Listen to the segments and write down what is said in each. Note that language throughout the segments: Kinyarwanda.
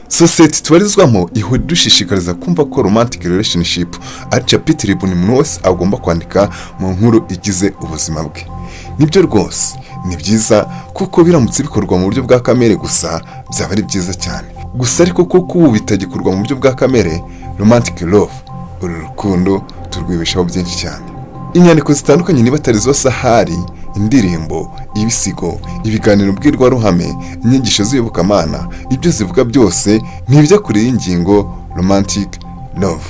Sosiyete tubarizwamo ihora dushishikariza kumva ko romantic relationship ari chapter buri muntu wese agomba kwandika mu nkuru igize ubuzima bwe. Nibyo rwose, ni byiza kuko biramutse bikorwa mu buryo bwa kamere gusa byaba ari byiza cyane. Gusa ariko kuko ubu bitagikorwa mu buryo bwa kamere, romantic love, urukundo turwibeshaho byinshi cyane. Inyandiko zitandukanye niba atari zose ahari, indirimbo, ibisigo, ibiganiro mbwirwaruhame, inyigisho z'iyobokamana, ibyo zivuga byose ntibijya kure y'ingingo romantic love.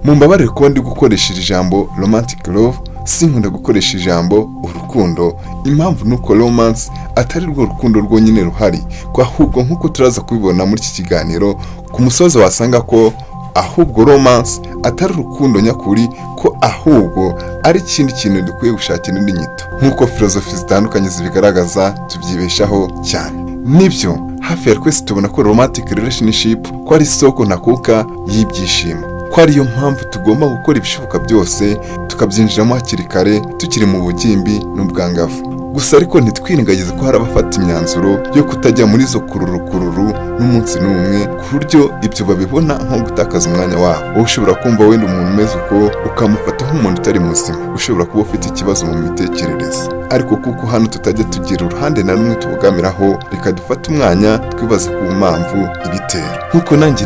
Mumbabarire kuba ndi gukoresha ijambo romantic love, sinkunda gukoresha ijambo urukundo. Impamvu nuko romance atari rwo rukundo rwonyine ruhari, ko ahubwo nk'uko turaza kubibona muri iki kiganiro ku musozo wasanga ko ahubwo romance atari urukundo nyakuri, ko ahubwo ari ikindi kintu dukwiye gushakira indi nyito. Nk'uko filozofi zitandukanye zibigaragaza, tubyibeshaho cyane. Nibyo, hafi ya twese tubona ko romantic relationship ko ari isoko ntakuka y'ibyishimo, ko ariyo mpamvu tugomba gukora ibishoboka byose tukabyinjiramo hakiri kare tukiri mu bugimbi n'ubwangavu. Gusa ariko ntitwirengagize ko hari abafata imyanzuro yo kutajya muri zo kururu n'umunsi n'umwe, ku buryo ibyo babibona nko gutakaza umwanya wabo. Wowe ushobora kumva wenda umuntu umeze uko ukamufata nk'umuntu utari muzima, ushobora kuba ufite ikibazo mu mitekerereze. Ariko kuko hano tutajya tugira uruhande na rumwe tubogamiraho, reka dufate umwanya twibaze ku mpamvu ibitera. Nk'uko nanjye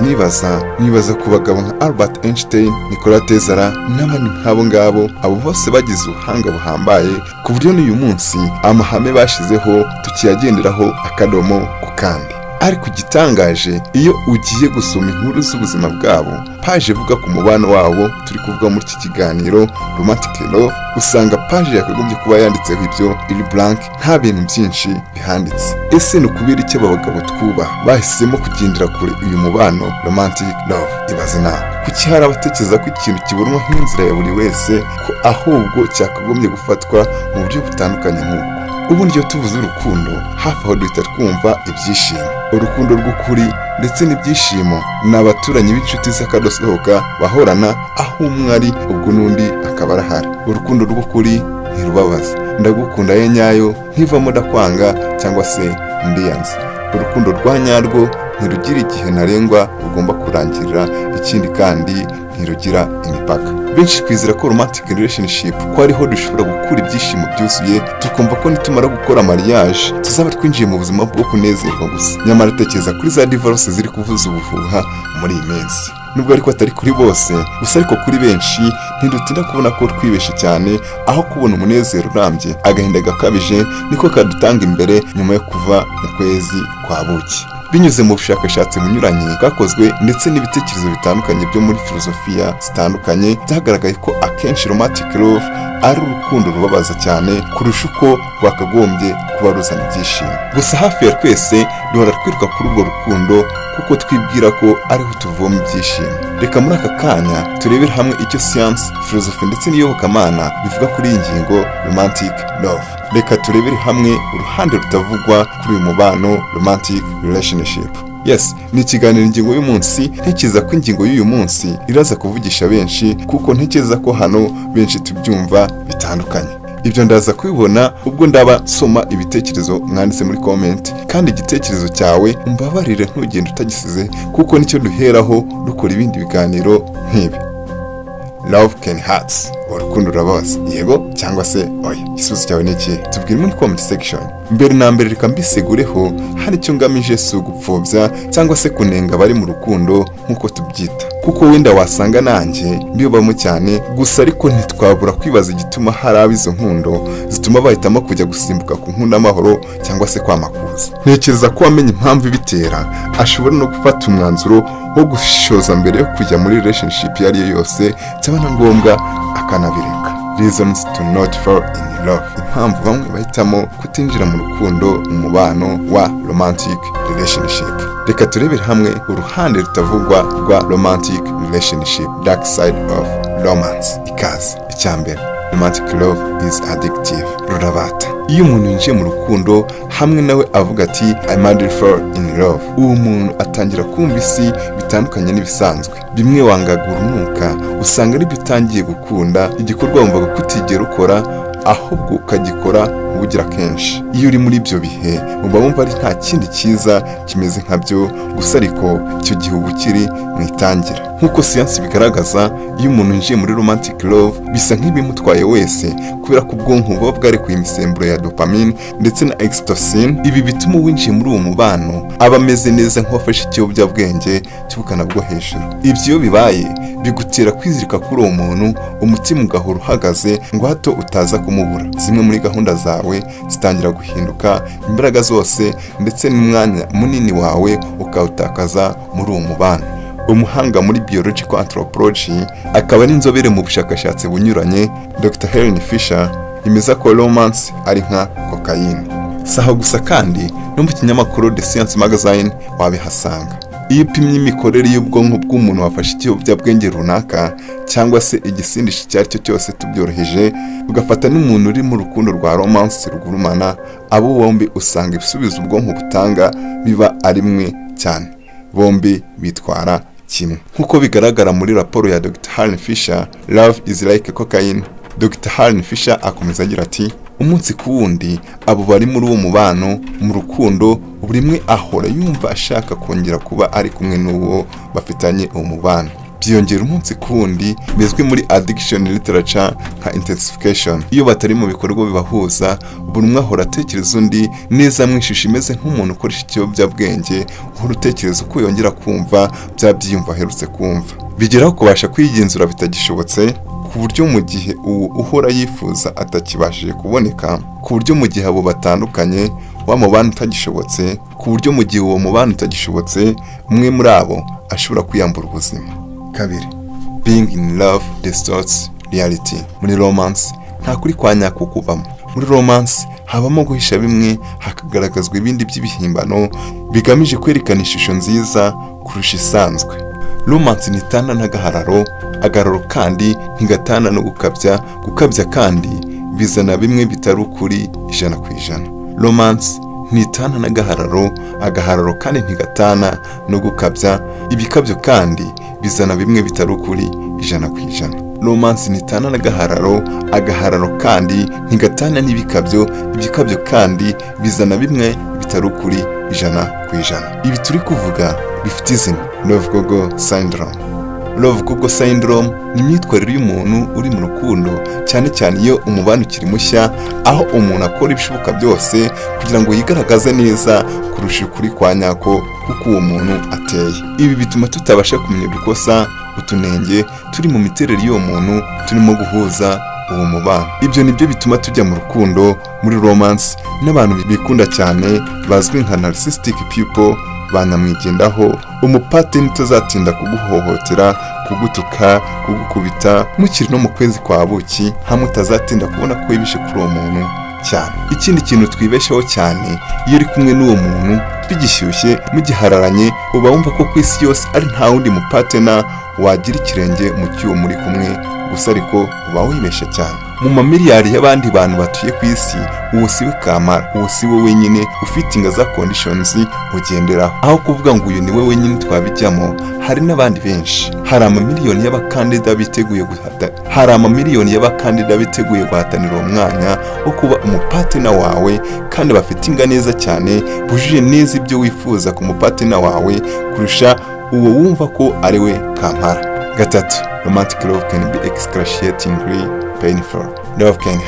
nibaza ku bagabo nka Albert Einstein, Nikola Tesla n'abandi nk'abo ngabo, abo bose bagize ubuhanga buhambaye ku buryo n'uyu munsi amahame bashizeho tukiyagenderaho akadomo ku kandi. Ariko igitangaje, iyo ugiye gusoma inkuru z'ubuzima bwabo, paje ivuga ku mubano wabo turi kuvuga muri iki kiganiro romantic love, usanga paje yakagombye kuba yanditseho ibyo iri blank, nta bintu byinshi bihanditse. Ese ni ukubera iki aba bagabo twubaha bahisemo kugendera kure uyu mubano romantic love? Ibaze nawe, kuki hari abatekereza ko ikintu kibonwa nk'inzira ya buri wese, ko ahubwo cyakagombye gufatwa mu buryo butandukanye nk'ubu? Ubundi iyo tuvuze urukundo, hafi aho duhita twumva ibyishimo. Urukundo rw'ukuri ndetse n'ibyishimo ni abaturanyi b'inshuti z'akadosohoka bahorana, aho umwe ari ubwo n'undi akaba arahari. Urukundo rw'ukuri ntirubabaza, ndagukunda ye nyayo ntivamo ndakwanga cyangwa se mbiyanze. Urukundo rwa nyarwo ntirugira igihe ntarengwa rugomba kurangirira, ikindi kandi ntirugira imipaka. Benshi twizera ko romantic relationship ko ariho dushobora gukura ibyishimo byuzuye, tukumva ko nitumara gukora mariage tuzaba twinjiye mu buzima bwo kunezerwa gusa. Nyamara tekereza kuri za divorce ziri kuvuza ubuhuha muri iyi minsi. Nubwo ariko atari kuri bose, gusa ariko kuri benshi ntidutinda kubona ko twibeshe cyane, aho kubona umunezero urambye, agahinda gakabije niko kadutanga imbere nyuma yo kuva mu kwezi kwa buki. Binyuze mu bushakashatsi bunyuranye bwakozwe ndetse n'ibitekerezo bitandukanye byo muri filozofiya zitandukanye, byagaragaye ko akenshi romantic love ari urukundo rubabaza cyane kurusha uko rwakagombye kuba ruzana ibyishimo. Gusa hafi ya twese duhora twiruka kuri urwo rukundo kuko twibwira ko ariho tuvoma ibyishimo. Reka muri aka kanya turebere hamwe icyo science, filozofi ndetse n'iyobokamana bivuga kuri iyi ngingo romantic love. Reka turebere hamwe uruhande rutavugwa kuri uyu mubano romantic relationship. Yes, ni ikiganiro ingingo y'umunsi. Ntekereza ko ingingo y'uyu munsi iraza kuvugisha benshi, kuko ntekereza ko hano benshi tubyumva bitandukanye. Ibyo ndaza kubibona ubwo ndaba soma ibitekerezo mwanditse muri comment, kandi igitekerezo cyawe umbabarire ntugende utagisize, kuko nicyo duheraho dukora ibindi biganiro nk'ibi. Love can hurt. Urukundo rurababaza, yego cyangwa se oya? Igisubizo cyawe ni iki? Tubwire muri comment section. Mbere na mbere reka mbisegureho, hari icyo ngamije si ugupfobya cyangwa se kunenga bari mu rukundo nk'uko tubyita, kuko wenda wasanga nanjye mbibamo cyane. Gusa ariko ntitwabura kwibaza igituma hari abizo nkundo zituma bahitamo kujya gusimbuka ku nkunda amahoro cyangwa se kwamakuza. Ntekereza ko wamenye impamvu ibitera, ashobora no gufata umwanzuro wo gushishoza mbere yo kujya muri relationship iyo ari yo yose, cyaba na ngombwa akanabireka. Reasons to not fall in love. Impamvu bamwe bahitamo kutinjira mu rukundo, mu mubano wa romantic relationship. Reka turebere hamwe uruhande rutavugwa rwa romantic relationship, dark side of romance. Ikaze. Icyambere, romantic love is addictive. Rurabata. Iyo umuntu yinjiye mu rukundo hamwe nawe avuga ati I might fall in love, uwo muntu atangira kumva isi bitandukanye n'ibisanzwe. Bimwe wangaga urunuka, usanga ari bitangiye gukunda igikorwa wumvaga kutigera ukora ahubwo ukagikora ubugira kenshi. Iyo uri muri ibyo bihe uba wumva ari nta kindi cyiza kimeze nkabyo, gusa ariko icyo gihe uba ukiri mu itangira. Nk'uko siyansi bigaragaza, iyo umuntu yinjiye muri romantic love bisa nk'ibimutwaye wese, kubera ko ubwonko buba bwarekuye imisemburo ya dopamine ndetse na oxytocin. Ibi bituma uwinjiye muri uwo mubano aba ameze neza nk'uwafashe ikiyobyabwenge cy'ubukana bwo hejuru. Ibyo iyo bibaye bigutera kwizirika kuri uwo muntu, umutima ugahora uhagaze ngo hato utaza kumubura. Zimwe muri gahunda zawe zitangira guhinduka, imbaraga zose ndetse n'umwanya munini wawe ukawutakaza muri uwo mubano. Umuhanga muri biological anthropology akaba n'inzobere mu bushakashatsi bunyuranye, Dr. Helen Fisher, yemeza ko romance ari nka cocaine. Saho gusa kandi no mu kinyamakuru The Science Magazine wabihasanga. Iyo upimye imikorere y'ubwonko bw'umuntu wafashe ikiyobyabwenge runaka cyangwa se igisindisha icyo ari cyo cyose tubyoroheje, ugafata n'umuntu uri mu rukundo rwa romance rugurumana, abo bombi usanga ibisubizo ubwonko butanga biba ari mwe cyane. Bombi bitwara kimwe. Nk'uko bigaragara muri raporo ya Dr. Helen Fisher, Love is like cocaine. Dr. Helen Fisher akomeza agira ati, umunsi ku wundi abo bari muri uwo mubano mu rukundo, buri umwe ahora yumva ashaka kongera kuba ari kumwe n'uwo bafitanye uwo mubano. Byiyongera umunsi ku wundi, bizwi muri addiction literature nka intensification. Iyo batari mu bikorwa bibahuza, buri umwe ahora atekereza undi neza mu ishusho imeze nk'umuntu ukoresha ikiyobyabwenge, uhora utekereza uko yongera kumva bya byiyumva aherutse kumva. Bigeraho kubasha kwigenzura bitagishobotse, ku buryo mu gihe uwo uhora yifuza atakibashije kuboneka, ku buryo mu gihe abo batandukanye wa mubano utagishobotse, ku buryo mu gihe uwo mubano utagishobotse, umwe muri abo ashobora kwiyambura ubuzima. Kabiri, being in love distorts reality. Muri romance nta kuri kwa nyako kubamo. Muri romance habamo guhisha bimwe, hakagaragazwa ibindi by'ibihimbano bigamije kwerekana ishusho nziza kurusha isanzwe. Romance ntitana n'agahararo, agararo kandi ntigatana no gukabya kandi bizana bimwe bitari ukuri 100%. Romance ntitana n'agahararo, agararo kandi ntigatana no gukabya, ibikabyo kandi bizana bimwe bitari ukuri 100%. Romance ntitana n'agahararo, agararo kandi ntigatana n'ibikabyo, ibikabyo kandi bizana bimwe bitari ukuri 100%. Ibi turi kuvuga bifite izina, Love Gogo Syndrome. Love Gogo Syndrome ni imyitwarire y'umuntu uri mu rukundo, cyane cyane iyo umubano ukiri mushya, aho umuntu akora ibishoboka byose kugira ngo yigaragaze neza kurusha ukuri kwa nyako kuko uwo muntu ateye. Ibi bituma tutabasha kumenya udukosa, utunenge turi mu miterere y'uwo muntu turimo guhuza uwo mubano. Ibyo nibyo bituma tujya mu rukundo, muri romance, n'abantu bikunda cyane bazwi nka narcissistic people, banamwigendaho. Umupateni utazatinda kuguhohotera, kugutuka, kugukubita mukiri no mu kwezi kwa buki, hamwe utazatinda kubona ko yibishe kuri uwo muntu cyane. Ikindi kintu twibeshaho cyane, iyo uri kumwe n'uwo muntu bigishyushye mugihararanye, uba wumva ko ku isi yose ari nta wundi mupatena wagira ikirenge mu cyuwo muri kumwe, gusa ariko uba wibeshe cyane. Mu mamiliyari y'abandi bantu batuye ku isi, uwo si we kamara, uwo si we wenyine ufite ingaza conditions ugenderaho. Aho kuvuga ngo uyu ni we wenyine twabijyamo, hari n'abandi benshi. Hari amamiliyoni y'abakandida biteguye guhatanira uwo mwanya wo kuba umupatena wawe, kandi bafite inga neza cyane, bujuje neza ibyo wifuza ku mupatena wawe kurusha uwo wumva ko ari we kamara. Gatatu, romantic love can be excruciatingly painful. Love can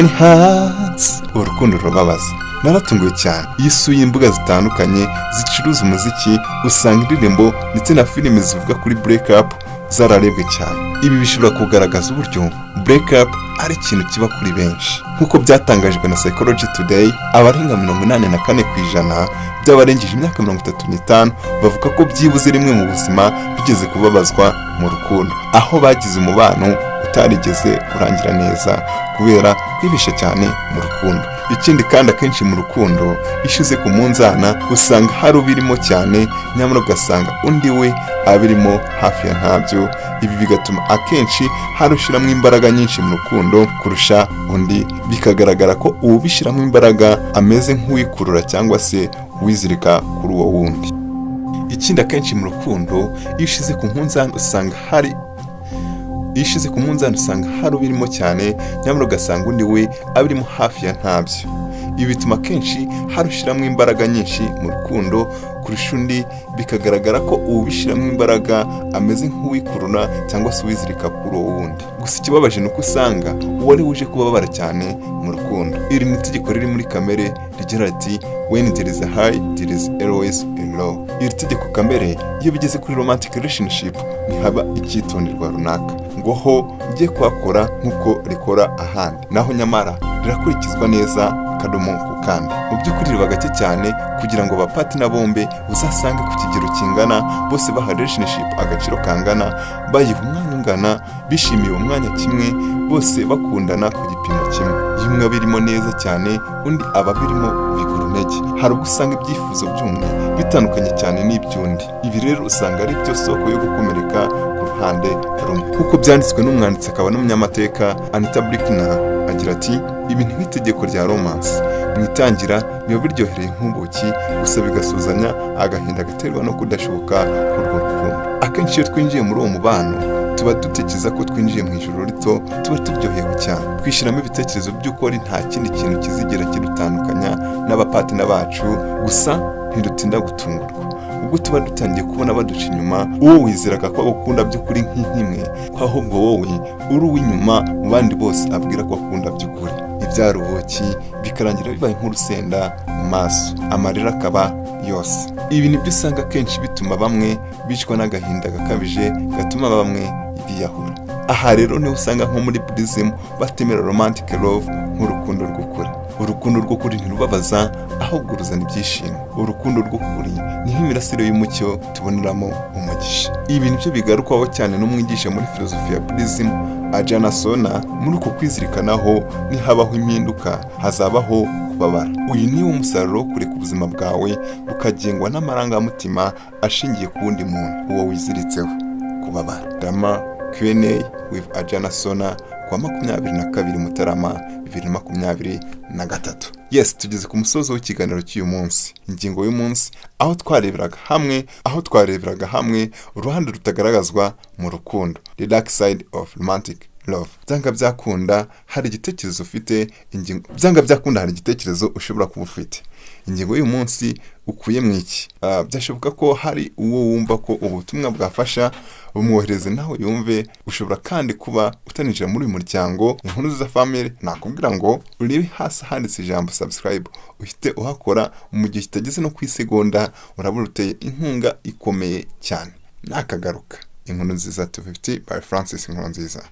hurt. Urukundo rurababaza. Naratunguwe cyane iyo usuye imbuga zitandukanye zicuruza umuziki, usanga indirimbo ndetse na filime zivuga kuri break up zararebwe cyane. Ibi bishobora kugaragaza uburyo break up ari ikintu kiba kuri benshi. Nk'uko byatangajwe na Psychology Today, abarenga 84% by'abarengeje imyaka 35 bavuga ko byibuze rimwe mu buzima bigeze kubabazwa mu rukundo, aho bagize umubano utarigeze urangira neza kubera kwibisha cyane mu rukundo. Ikindi kandi akenshi mu rukundo ishize ku munzana usanga hari ubirimo cyane, nyamara ugasanga undi we abirimo hafi ya ntabyo. Ibi bigatuma akenshi harushiramo imbaraga nyinshi mu rukundo kurusha undi, bikagaragara ko ubishyiramo imbaraga ameze nk'uwikurura cyangwa se wizirika kuri uwo wundi. Ikindi akenshi mu rukundo iyo ushize ku munzana usanga hari iyo ushize ku munzani usanga hari ubirimo cyane nyamara ugasanga undi we abirimo hafi ya ntabyo. Ibi bituma kenshi hari ushyiramo imbaraga nyinshi mu rukundo kurusha undi, bikagaragara ko ubishyiramo imbaraga ameze nk'uwikurura cyangwa se uwizirika kuri uwo wundi. Gusa ikibabaje ni uko usanga uwari wuje kubabara cyane mu rukundo. Iri ni itegeko riri muri kamere rigira riti when there is a high there is always a low. Iri tegeko kamere iyo bigeze kuri romantic relationship ntihaba icyitonderwa runaka ngo ho ujye kuhakora nk'uko rikora ahandi, naho nyamara rirakurikizwa neza akadomo ku kandi. Mu by'ukuri riba gake cyane kugira ngo abapatina bombe uzasange ku kigero kingana, bose baha relationship agaciro kangana, bayiha umwanya ungana, bishimiye umwanya kimwe, bose bakundana ku gipimo kimwe. Iyo umwe abirimo neza cyane undi aba abirimo bigura intege. Hari ubwo usanga ibyifuzo by'umwe bitandukanye cyane n'iby'undi. Ibi rero usanga ari byo soko yo gukomereka ku ruhande rumwe. Nk'uko byanditswe n'umwanditsi akaba n'umunyamateka agira ati ibintu nk'itegeko rya romance mu itangira biba biryohereye nk'ubuki, gusa bigasuzanya agahinda gaterwa no kudashoboka k'urwo rukundo. Akenshi iyo twinjiye muri uwo mubano tuba dutekereza ko twinjiye mu ijoro rito, tuba turyohewe cyane, twishyiramo ibitekerezo by'uko ari nta kindi kintu kizigera kidutandukanya n'abapatina bacu, gusa ntidutinda gutungurwa ubwo tuba dutangiye kubona baduca inyuma. Uwo wizeraga ko agukunda by'ukuri nk'inkimwe, ko ahubwo wowe uri uw'inyuma mu bandi bose abwira ko akunda by'ukuri. Ibyara ubuki bikarangira bibaye nk'urusenda mu maso, amarira akaba yose. Ibi nibyo usanga kenshi bituma bamwe bicwa n'agahinda gakabije gatuma bamwe biyahura. Aha rero niho usanga nko muri Buddhism batemera romantic love nk'urukundo rw'ukuri. Urukundo rw'ukuri ntirubabaza ahubwo ruzana ibyishimo. Urukundo rw'ukuri ni nk'imirasire y'umucyo tuboneramo umugisha. Ibi nibyo bigarukwaho cyane n'umwigisha muri filozofi ya Buddhism Sona. Muri uko kwizirikanaho nihabaho impinduka hazabaho kubabara. Uyu niwo musaruro wo kureka ubuzima bwawe ukagengwa n'amarangamutima ashingiye ku wundi muntu, uwo wiziritseho kubabara. Dama Q&A with Sona kwa 22 Mutarama 2023. Yes, tugeze ku musozo w'ikiganiro cy'uyu munsi. Ingingo y'umunsi aho twareberaga hamwe uruhande rutagaragazwa mu rukundo, the dark side of romantic love. Byanga byakunda hari igitekerezo ushobora kuba ufite. Ingingo y'uyu munsi ukuye mu iki? Byashoboka ko hari uwo wumva ko ubutumwa bwafasha bumwohereze naho yumve. Ushobora kandi kuba utaninjira muri uyu muryango Inkuru za Family. Nakubwira ngo urebe hasi handitse ijambo subscribe, uhite uhakora. Mu gihe kitageze no ku isegonda urabura uteye inkunga ikomeye cyane. Nakagaruka. Inkuru nziza 250 by Francis Inkuru nziza.